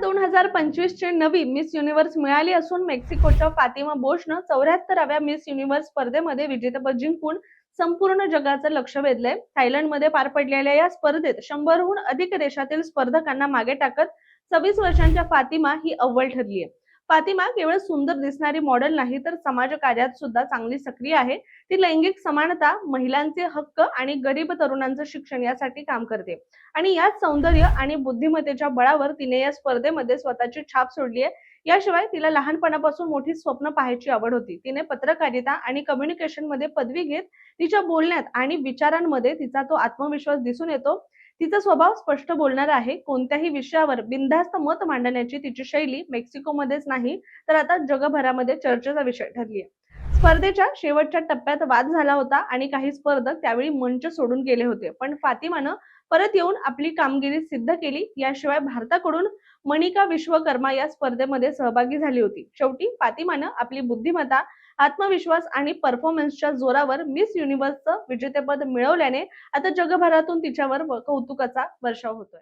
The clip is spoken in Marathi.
2025 ची नवी मिस युनिव्हर्स मिळाली असून मेक्सिकोच्या फातिमा बोशनं 74व्या मिस युनिव्हर्स स्पर्धेमध्ये विजेतेपद जिंकून संपूर्ण जगाचं लक्ष वेधलंय. थायलंडमध्ये पार पडलेल्या या स्पर्धेत 100हून अधिक देशातील स्पर्धकांना मागे टाकत 26 वर्षांच्या फातिमा ही अव्वल ठरली आहे. फातिमा केवळ सुंदर दिसणारी मॉडेल नाही तर समाजकार्यात सुद्धा चांगली सक्रिय आहे. ती लैंगिक समानता, महिलांचे हक्क आणि गरीब तरुणांचं शिक्षण यासाठी काम करते. आणि याच सौंदर्य आणि बुद्धिमत्तेच्या बळावर तिने या स्पर्धेमध्ये स्वतःची छाप सोडली आहे. याशिवाय तिला लहानपणापासून मोठी स्वप्न पाहायची आवड होती. तिने पत्रकारिता आणि कम्युनिकेशन मध्ये पदवी घेत तिच्या बोलण्यात आणि विचारांमध्ये तिचा तो आत्मविश्वास दिसून येतो. तिचा स्वभाव स्पष्ट बोलणारा आहे. कोणत्याही विषयावर बिनधास्त मत मांडण्याची तिची शैली मेक्सिकोमध्येच नाही तर आता जगभरामध्ये चर्चेचा विषय ठरली आहे. स्पर्धेच्या शेवटच्या टप्प्यात वाद झाला होता आणि काही स्पर्धक त्यावेळी मंच सोडून गेले होते. पण फातिमानं परत येऊन आपली कामगिरी सिद्ध केली. याशिवाय भारताकडून मनिका विश्वकर्मा या स्पर्धेमध्ये सहभागी झाली होती. शेवटी फातिमानं आपली बुद्धिमत्ता, आत्मविश्वास आणि परफॉर्मन्सच्या जोरावर मिस युनिव्हर्सचं विजेतेपद मिळवल्याने आता जगभरातून तिच्यावर कौतुकाचा वर्षाव होतोय.